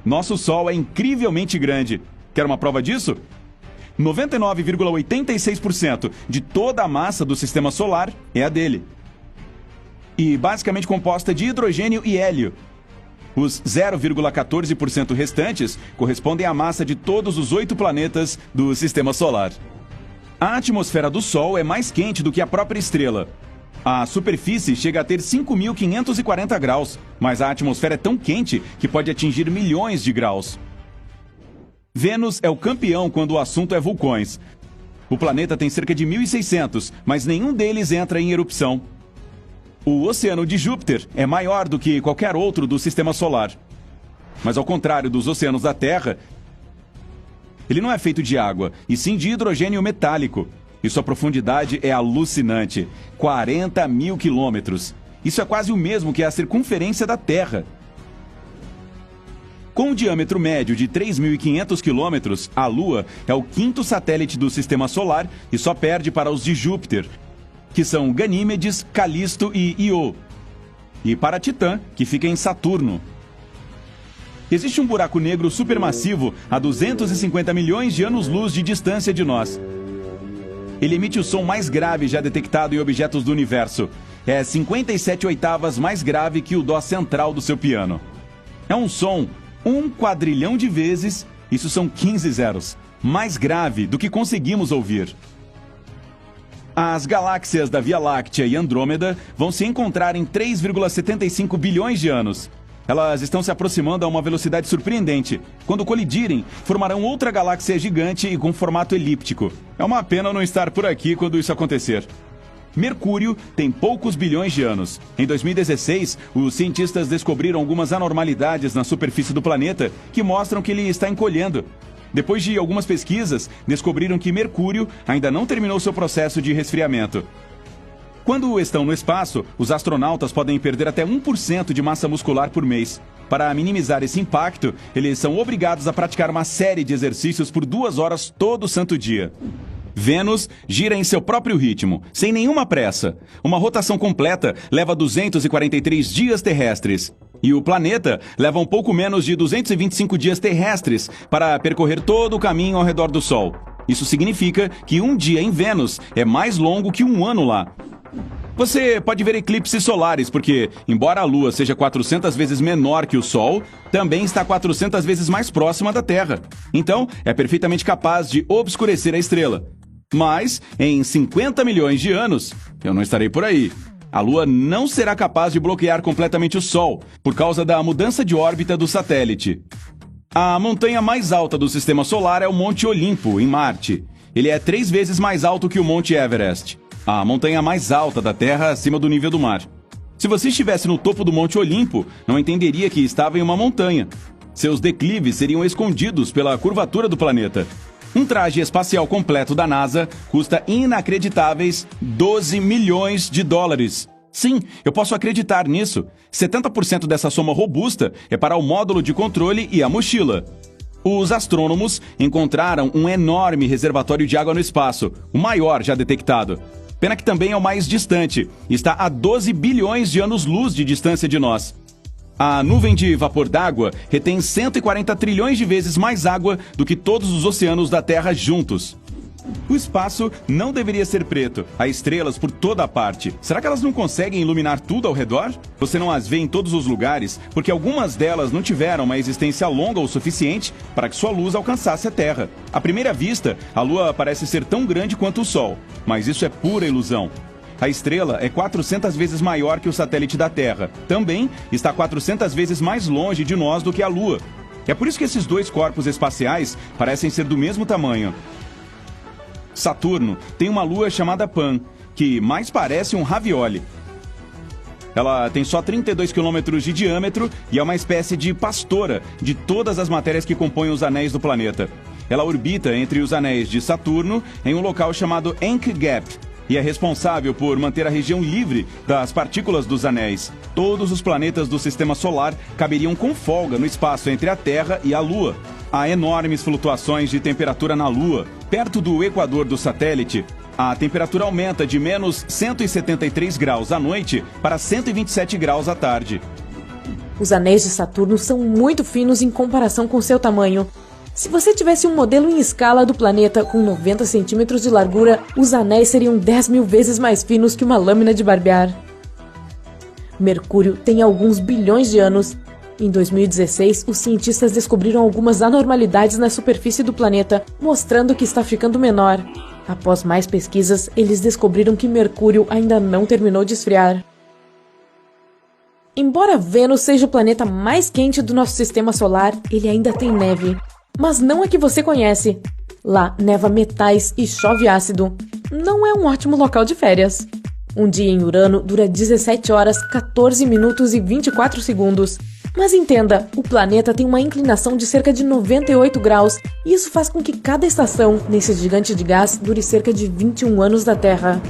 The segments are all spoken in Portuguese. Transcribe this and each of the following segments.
Nosso Sol é incrivelmente grande. Quer uma prova disso? 99,86% de toda a massa do Sistema Solar é a dele. E basicamente composta de hidrogênio e hélio. Os 0,14% restantes correspondem à massa de todos os 8 planetas do Sistema Solar. A atmosfera do Sol é mais quente do que a própria estrela. A superfície chega a ter 5.540 graus, mas a atmosfera é tão quente que pode atingir milhões de graus. Vênus é o campeão quando o assunto é vulcões. O planeta tem cerca de 1.600, mas nenhum deles entra em erupção. O oceano de Júpiter é maior do que qualquer outro do Sistema Solar. Mas ao contrário dos oceanos da Terra, ele não é feito de água, e sim de hidrogênio metálico. E sua profundidade é alucinante, 40 mil quilômetros. Isso é quase o mesmo que a circunferência da Terra. Com um diâmetro médio de 3.500 quilômetros, a Lua é o 5º satélite do Sistema Solar e só perde para os de Júpiter, que são Ganímedes, Calisto e Io, e para Titã, que fica em Saturno. Existe um buraco negro supermassivo a 250 milhões de anos-luz de distância de nós. Ele emite o som mais grave já detectado em objetos do universo. É 57 oitavas mais grave que o dó central do seu piano. É um som 1 quadrilhão de vezes, isso são 15 zeros, mais grave do que conseguimos ouvir. As galáxias da Via Láctea e Andrômeda vão se encontrar em 3,75 bilhões de anos. Elas estão se aproximando a uma velocidade surpreendente. Quando colidirem, formarão outra galáxia gigante e com formato elíptico. É uma pena não estar por aqui quando isso acontecer. Mercúrio tem poucos bilhões de anos. Em 2016, os cientistas descobriram algumas anormalidades na superfície do planeta que mostram que ele está encolhendo. Depois de algumas pesquisas, descobriram que Mercúrio ainda não terminou seu processo de resfriamento. Quando estão no espaço, os astronautas podem perder até 1% de massa muscular por mês. Para minimizar esse impacto, eles são obrigados a praticar uma série de exercícios por 2 horas todo santo dia. Vênus gira em seu próprio ritmo, sem nenhuma pressa. Uma rotação completa leva 243 dias terrestres. E o planeta leva um pouco menos de 225 dias terrestres para percorrer todo o caminho ao redor do Sol. Isso significa que um dia em Vênus é mais longo que um ano lá. Você pode ver eclipses solares, porque, embora a Lua seja 400 vezes menor que o Sol, também está 400 vezes mais próxima da Terra. Então, é perfeitamente capaz de obscurecer a estrela. Mas, em 50 milhões de anos, eu não estarei por aí. A Lua não será capaz de bloquear completamente o Sol, por causa da mudança de órbita do satélite. A montanha mais alta do Sistema Solar é o Monte Olimpo, em Marte. Ele é 3 vezes mais alto que o Monte Everest, a montanha mais alta da Terra acima do nível do mar. Se você estivesse no topo do Monte Olimpo, não entenderia que estava em uma montanha. Seus declives seriam escondidos pela curvatura do planeta. Um traje espacial completo da NASA custa inacreditáveis 12 milhões de dólares. Sim, eu posso acreditar nisso. 70% dessa soma robusta é para o módulo de controle e a mochila. Os astrônomos encontraram um enorme reservatório de água no espaço, o maior já detectado. Pena que também é o mais distante. Está a 12 bilhões de anos-luz de distância de nós. A nuvem de vapor d'água retém 140 trilhões de vezes mais água do que todos os oceanos da Terra juntos. O espaço não deveria ser preto. Há estrelas por toda a parte. Será que elas não conseguem iluminar tudo ao redor? Você não as vê em todos os lugares, porque algumas delas não tiveram uma existência longa o suficiente para que sua luz alcançasse a Terra. À primeira vista, a Lua parece ser tão grande quanto o Sol, mas isso é pura ilusão. A estrela é 400 vezes maior que o satélite da Terra. Também está 400 vezes mais longe de nós do que a Lua. É por isso que esses dois corpos espaciais parecem ser do mesmo tamanho. Saturno tem uma lua chamada Pan, que mais parece um ravioli. Ela tem só 32 quilômetros de diâmetro e é uma espécie de pastora de todas as matérias que compõem os anéis do planeta. Ela orbita entre os anéis de Saturno em um local chamado Encke Gap, e é responsável por manter a região livre das partículas dos anéis. Todos os planetas do Sistema Solar caberiam com folga no espaço entre a Terra e a Lua. Há enormes flutuações de temperatura na Lua. Perto do equador do satélite, a temperatura aumenta de menos 173 graus à noite para 127 graus à tarde. Os anéis de Saturno são muito finos em comparação com seu tamanho. Se você tivesse um modelo em escala do planeta com 90 centímetros de largura, os anéis seriam 10.000 vezes mais finos que uma lâmina de barbear. Mercúrio tem alguns bilhões de anos. Em 2016, os cientistas descobriram algumas anormalidades na superfície do planeta, mostrando que está ficando menor. Após mais pesquisas, eles descobriram que Mercúrio ainda não terminou de esfriar. Embora Vênus seja o planeta mais quente do nosso sistema solar, ele ainda tem neve. Mas não a que você conhece. Lá neva metais e chove ácido. Não é um ótimo local de férias. Um dia em Urano dura 17 horas, 14 minutos e 24 segundos. Mas entenda, o planeta tem uma inclinação de cerca de 98 graus, e isso faz com que cada estação, nesse gigante de gás, dure cerca de 21 anos da Terra.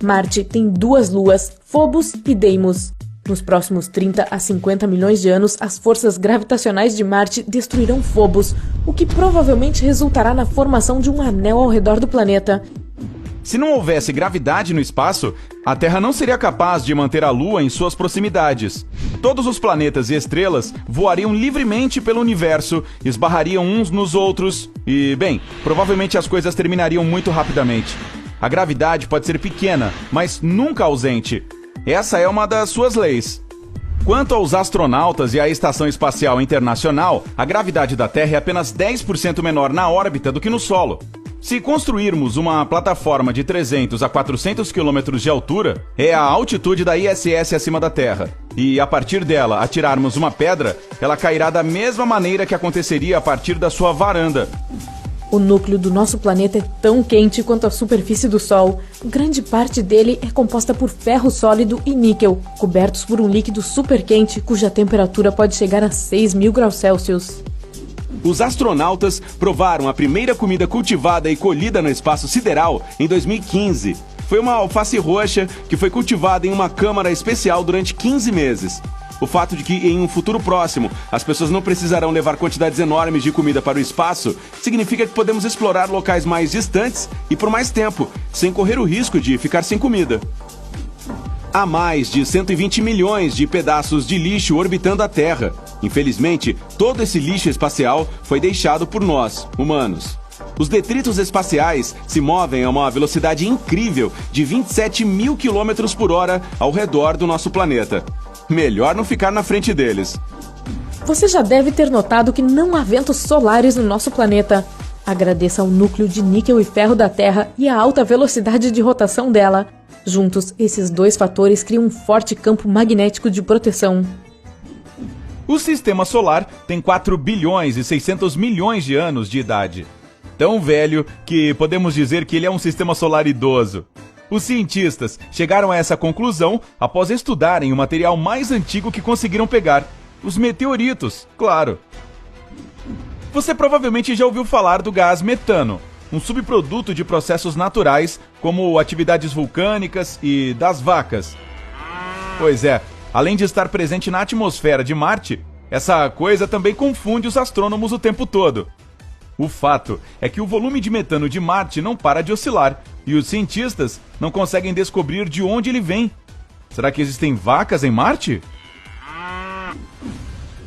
Marte tem 2 luas, Phobos e Deimos. Nos próximos 30 a 50 milhões de anos, as forças gravitacionais de Marte destruirão Phobos, o que provavelmente resultará na formação de um anel ao redor do planeta. Se não houvesse gravidade no espaço, a Terra não seria capaz de manter a Lua em suas proximidades. Todos os planetas e estrelas voariam livremente pelo universo, esbarrariam uns nos outros e, bem, provavelmente as coisas terminariam muito rapidamente. A gravidade pode ser pequena, mas nunca ausente. Essa é uma das suas leis. Quanto aos astronautas e à Estação Espacial Internacional, a gravidade da Terra é apenas 10% menor na órbita do que no solo. Se construirmos uma plataforma de 300 a 400 km de altura, é a altitude da ISS acima da Terra. E a partir dela atirarmos uma pedra, ela cairá da mesma maneira que aconteceria a partir da sua varanda. O núcleo do nosso planeta é tão quente quanto a superfície do Sol. Grande parte dele é composta por ferro sólido e níquel, cobertos por um líquido super quente cuja temperatura pode chegar a 6.000 graus Celsius. Os astronautas provaram a primeira comida cultivada e colhida no espaço sideral em 2015. Foi uma alface roxa que foi cultivada em uma câmara especial durante 15 meses. O fato de que em um futuro próximo as pessoas não precisarão levar quantidades enormes de comida para o espaço significa que podemos explorar locais mais distantes e por mais tempo, sem correr o risco de ficar sem comida. Há mais de 120 milhões de pedaços de lixo orbitando a Terra. Infelizmente, todo esse lixo espacial foi deixado por nós, humanos. Os detritos espaciais se movem a uma velocidade incrível de 27.000 km por hora ao redor do nosso planeta. Melhor não ficar na frente deles. Você já deve ter notado que não há ventos solares no nosso planeta. Agradeça ao núcleo de níquel e ferro da Terra e à alta velocidade de rotação dela. Juntos, esses dois fatores criam um forte campo magnético de proteção. O Sistema Solar tem 4 bilhões e 600 milhões de anos de idade. Tão velho que podemos dizer que ele é um sistema solar idoso. Os cientistas chegaram a essa conclusão após estudarem o material mais antigo que conseguiram pegar, os meteoritos, claro. Você provavelmente já ouviu falar do gás metano, um subproduto de processos naturais como atividades vulcânicas e das vacas. Pois é, além de estar presente na atmosfera de Marte, essa coisa também confunde os astrônomos o tempo todo. O fato é que o volume de metano de Marte não para de oscilar e os cientistas não conseguem descobrir de onde ele vem. Será que existem vacas em Marte?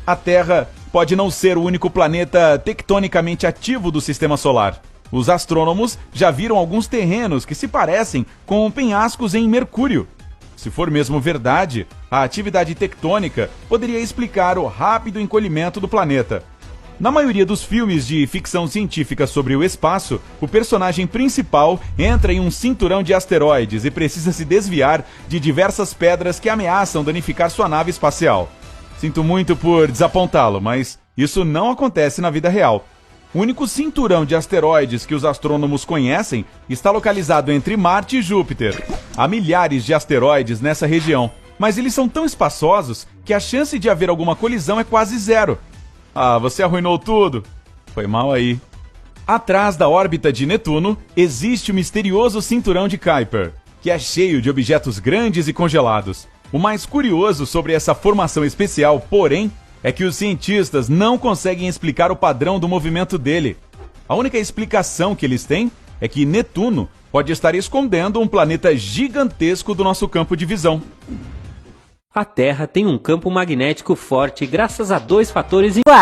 A Terra pode não ser o único planeta tectonicamente ativo do Sistema Solar. Os astrônomos já viram alguns terrenos que se parecem com penhascos em Mercúrio. Se for mesmo verdade, a atividade tectônica poderia explicar o rápido encolhimento do planeta. Na maioria dos filmes de ficção científica sobre o espaço, o personagem principal entra em um cinturão de asteroides e precisa se desviar de diversas pedras que ameaçam danificar sua nave espacial. Sinto muito por desapontá-lo, mas isso não acontece na vida real. O único cinturão de asteroides que os astrônomos conhecem está localizado entre Marte e Júpiter. Há milhares de asteroides nessa região, mas eles são tão espaçosos que a chance de haver alguma colisão é quase zero. Ah, você arruinou tudo? Foi mal aí. Atrás da órbita de Netuno, existe o misterioso cinturão de Kuiper, que é cheio de objetos grandes e congelados. O mais curioso sobre essa formação especial, porém, é que os cientistas não conseguem explicar o padrão do movimento dele. A única explicação que eles têm é que Netuno pode estar escondendo um planeta gigantesco do nosso campo de visão. A Terra tem um campo magnético forte graças a dois fatores